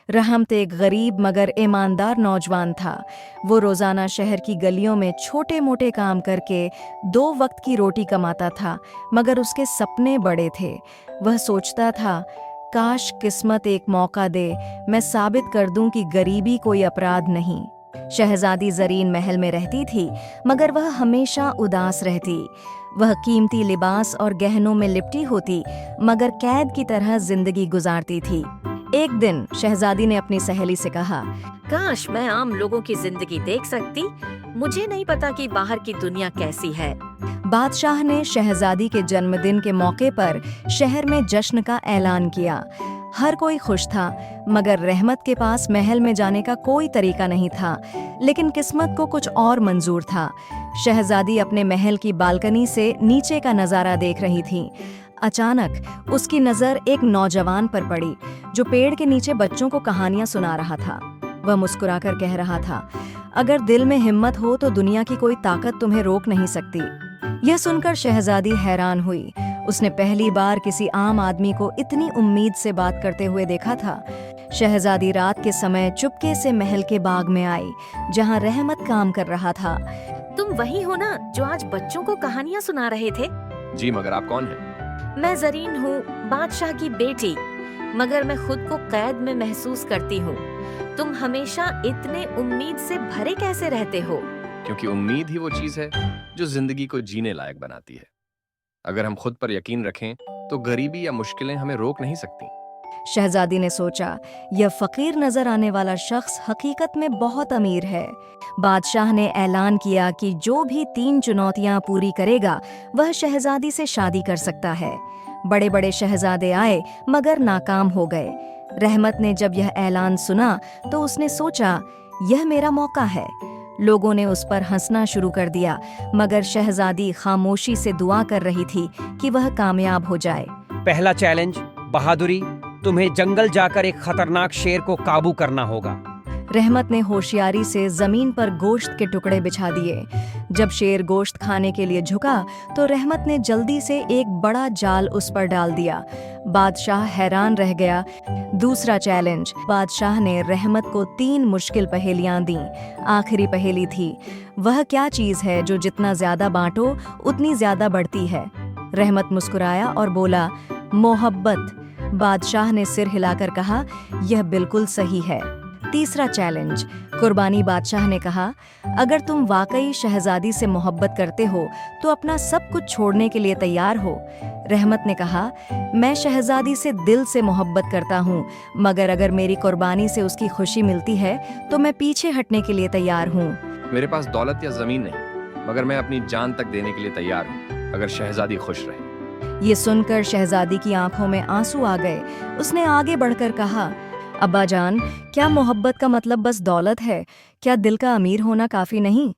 रहमत एक गरीब मगर ईमानदार नौजवान था। वो रोजाना शहर की गलियों में छोटे मोटे काम करके 2 वक्त की रोटी कमाता था, मगर उसके सपने बड़े थे। वह सोचता था, काश किस्मत एक मौका दे, मैं साबित कर दूं कि गरीबी कोई अपराध नहीं। शहजादी जरीन महल में रहती थी, मगर वह हमेशा उदास रहती। वह कीमती लिबास और गहनों में लिपटी होती, मगर कैद की तरह जिंदगी गुजारती थी। एक दिन शहजादी ने अपनी सहेली से कहा, काश मैं आम लोगों की जिंदगी देख सकती। मुझे नहीं पता कि बाहर की दुनिया कैसी है। बादशाह ने शहजादी के जन्मदिन के मौके पर शहर में जश्न का ऐलान किया। हर कोई खुश था, मगर रहमत के पास महल में जाने का कोई तरीका नहीं था। लेकिन किस्मत को कुछ और मंजूर था। शहजादी अपने महल की बालकनी से नीचे का नजारा देख रही थी। अचानक उसकी नजर एक नौजवान पर पड़ी, जो पेड़ के नीचे बच्चों को कहानियां सुना रहा था। वह मुस्कुराकर कह रहा था, अगर दिल में हिम्मत हो तो दुनिया की कोई ताकत तुम्हें रोक नहीं सकती। यह सुनकर शहजादी हैरान हुई। उसने पहली बार किसी आम आदमी को इतनी उम्मीद से बात करते हुए देखा था। शहजादी रात के समय चुपके से महल के बाग में आई, जहां रहमत काम कर रहा था। तुम वही हो ना जो आज बच्चों को कहानियाँ सुना रहे थे? जी, मगर आप कौन हैं? मैं जरीन हूँ, बादशाह की बेटी, मगर मैं खुद को कैद में महसूस करती हूँ। तुम हमेशा इतने उम्मीद से भरे कैसे रहते हो? क्योंकि उम्मीद ही वो चीज है जो जिंदगी को जीने लायक बनाती है। अगर हम खुद पर यकीन रखें तो गरीबी या मुश्किलें हमें रोक नहीं सकती। शहजादी ने सोचा, यह फकीर नजर आने वाला शख्स हकीकत में बहुत अमीर है। बादशाह ने ऐलान किया कि जो भी 3 चुनौतियां पूरी करेगा, वह शहजादी से शादी कर सकता है। बड़े बड़े शहजादे आए, मगर नाकाम हो गए। रहमत ने जब यह ऐलान सुना तो उसने सोचा, यह मेरा मौका है। लोगों ने उस पर हंसना शुरू कर दिया, मगर शहजादी खामोशी से दुआ कर रही थी कि वह कामयाब हो जाए। पहला चैलेंज, बहादुरी। तुम्हें जंगल जाकर एक खतरनाक शेर को काबू करना होगा। रहमत ने होशियारी से जमीन पर गोश्त के टुकड़े बिछा दिए। जब शेर गोश्त खाने के लिए झुका तो रहमत ने जल्दी से एक बड़ा जाल उस पर डाल दिया। बादशाह हैरान रह गया। दूसरा चैलेंज, बादशाह ने रहमत को 3 मुश्किल पहेलियां दी। आखिरी पहेली थी, वह क्या चीज है जो जितना ज्यादा बांटो उतनी ज्यादा बढ़ती है। रहमत मुस्कुराया और बोला, मोहब्बत। बादशाह ने सिर हिलाकर कहा, यह बिल्कुल सही है। तीसरा चैलेंज, कुर्बानी। बादशाह ने कहा, अगर तुम वाकई शहजादी से मोहब्बत करते हो तो अपना सब कुछ छोड़ने के लिए तैयार हो। रहमत ने कहा, मैं शहजादी से दिल से मोहब्बत करता हूँ, मगर अगर मेरी कुर्बानी से उसकी खुशी मिलती है तो मैं पीछे हटने के लिए तैयार हूँ। मेरे पास दौलत या जमीन नहीं, मगर मैं अपनी जान तक देने के लिए तैयार हूँ, अगर शहजादी खुश रहे। ये सुनकर शहजादी की आंखों में आंसू आ गए। उसने आगे बढ़कर कहा, अब्बा जान, क्या मोहब्बत का मतलब बस दौलत है? क्या दिल का अमीर होना काफी नहीं?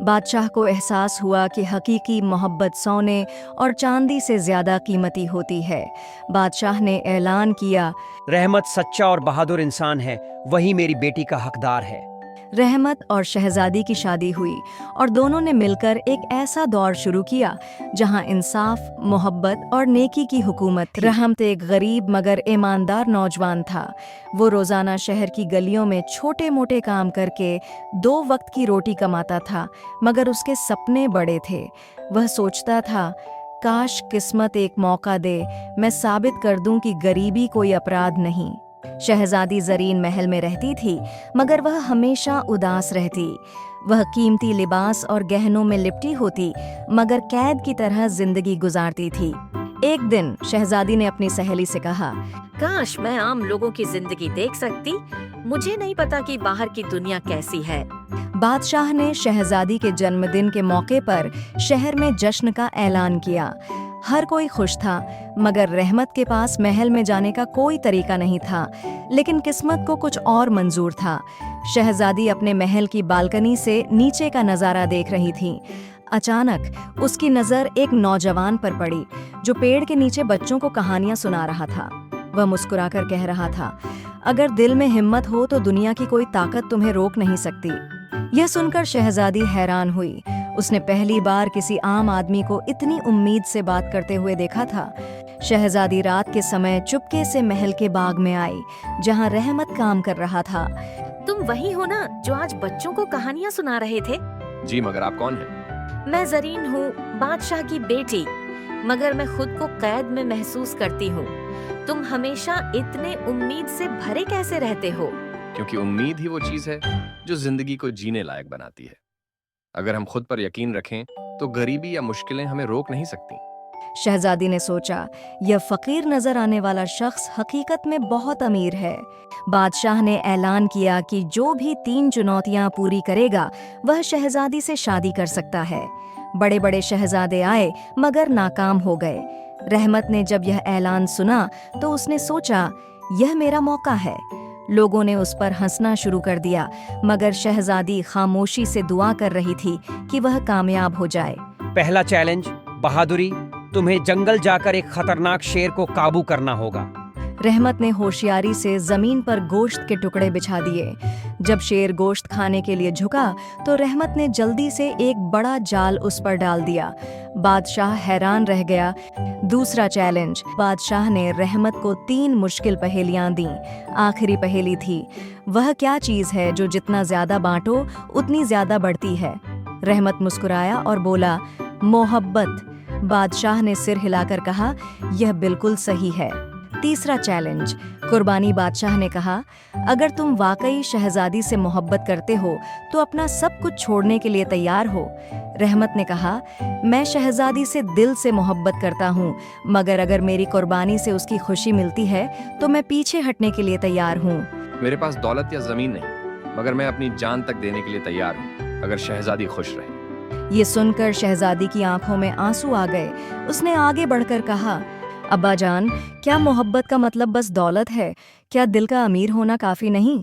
बादशाह को एहसास हुआ कि हकीकी मोहब्बत सोने और चांदी से ज्यादा कीमती होती है। बादशाह ने ऐलान किया, रहमत सच्चा और बहादुर इंसान है, वही मेरी बेटी का हकदार है। रहमत और शहजादी की शादी हुई और दोनों ने मिलकर एक ऐसा दौर शुरू किया जहां इंसाफ, मोहब्बत और नेकी की हुकूमत थी। रहमत एक गरीब मगर ईमानदार नौजवान था। वो रोजाना शहर की गलियों में छोटे मोटे काम करके 2 वक्त की रोटी कमाता था, मगर उसके सपने बड़े थे। वह सोचता था, काश किस्मत एक मौका दे, मैं साबित कर दूं कि गरीबी कोई अपराध नहीं। शहजादी जरीन महल में रहती थी, मगर वह हमेशा उदास रहती। वह कीमती लिबास और गहनों में लिपटी होती, मगर कैद की तरह जिंदगी गुजारती थी। एक दिन शहजादी ने अपनी सहेली से कहा, काश मैं आम लोगों की जिंदगी देख सकती। मुझे नहीं पता कि बाहर की दुनिया कैसी है। बादशाह ने शहजादी के जन्मदिन के मौके पर शहर में जश्न का ऐलान किया। हर कोई खुश था, मगर रहमत के पास महल में जाने का कोई तरीका नहीं था। लेकिन किस्मत को कुछ और मंजूर था। शहजादी अपने महल की बालकनी से नीचे का नजारा देख रही थी। अचानक उसकी नजर एक नौजवान पर पड़ी, जो पेड़ के नीचे बच्चों को कहानियां सुना रहा था। वह मुस्कुराकर कह रहा था, अगर दिल में हिम्मत हो तो दुनिया की कोई ताकत तुम्हें रोक नहीं सकती। यह सुनकर शहजादी हैरान हुई। उसने पहली बार किसी आम आदमी को इतनी उम्मीद से बात करते हुए देखा था। शहजादी रात के समय चुपके से महल के बाग में आई, जहां रहमत काम कर रहा था। तुम वही हो ना जो आज बच्चों को कहानियाँ सुना रहे थे? जी, मगर आप कौन हैं? मैं जरीन हूँ, बादशाह की बेटी, मगर मैं खुद को कैद में महसूस करती हूँ। तुम हमेशा इतने उम्मीद से भरे कैसे रहते हो? क्योंकि उम्मीद ही वो चीज है जो जिंदगी को जीने लायक बनाती है। अगर हम खुद पर यकीन रखें तो गरीबी या मुश्किलें हमें रोक नहीं सकती। शहजादी ने सोचा, यह फकीर नजर आने वाला शख्स हकीकत में बहुत अमीर है। बादशाह ने ऐलान किया कि जो भी 3 चुनौतियां पूरी करेगा वह शहजादी से शादी कर सकता है। बड़े बड़े शहजादे आए मगर नाकाम हो गए। रहमत ने जब यह ऐलान सुना तो उसने सोचा, यह मेरा मौका है। लोगों ने उस पर हंसना शुरू कर दिया, मगर शहजादी खामोशी से दुआ कर रही थी कि वह कामयाब हो जाए। पहला चैलेंज, बहादुरी। तुम्हें जंगल जाकर एक खतरनाक शेर को काबू करना होगा। रहमत ने होशियारी से जमीन पर गोश्त के टुकड़े बिछा दिए। जब शेर गोश्त खाने के लिए झुका तो रहमत ने जल्दी से एक बड़ा जाल उस पर डाल दिया। बादशाह हैरान रह गया। दूसरा चैलेंज, बादशाह ने रहमत को 3 मुश्किल पहेलियां दी। आखिरी पहेली थी, वह क्या चीज है जो जितना ज्यादा बांटो उतनी ज्यादा बढ़ती है? रहमत मुस्कुराया और बोला, मोहब्बत। बादशाह ने सिर हिलाकर कहा, यह बिल्कुल सही है। तीसरा चैलेंज, कुर्बानी। बादशाह ने कहा, अगर तुम वाकई शहजादी से मोहब्बत करते हो तो अपना सब कुछ छोड़ने के लिए तैयार हो। रहमत ने कहा, मैं शहजादी से दिल से मोहब्बत करता हूँ, मगर अगर मेरी कुर्बानी से उसकी खुशी मिलती है तो मैं पीछे हटने के लिए तैयार हूँ। मेरे पास दौलत या जमीन नहीं, मगर मैं अपनी जान तक देने के लिए तैयार हूँ, अगर शहजादी खुश रहे। ये सुनकर शहजादी की आंखों में आंसू आ गए। उसने आगे बढ़कर कहा, अब्बा जान, क्या मोहब्बत का मतलब बस दौलत है? क्या दिल का अमीर होना काफी नहीं?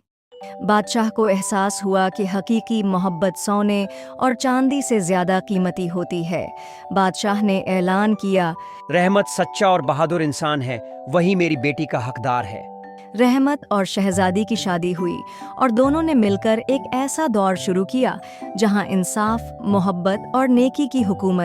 बादशाह को एहसास हुआ कि हकीकी मोहब्बत सोने और चांदी से ज्यादा कीमती होती है। बादशाह ने ऐलान किया, रहमत सच्चा और बहादुर इंसान है, वही मेरी बेटी का हकदार है। रहमत और शहजादी की शादी हुई और दोनों ने मिलकर एक ऐसा दौर शुरू किया जहां इंसाफ, मोहब्बत और नेकी की हुकूमत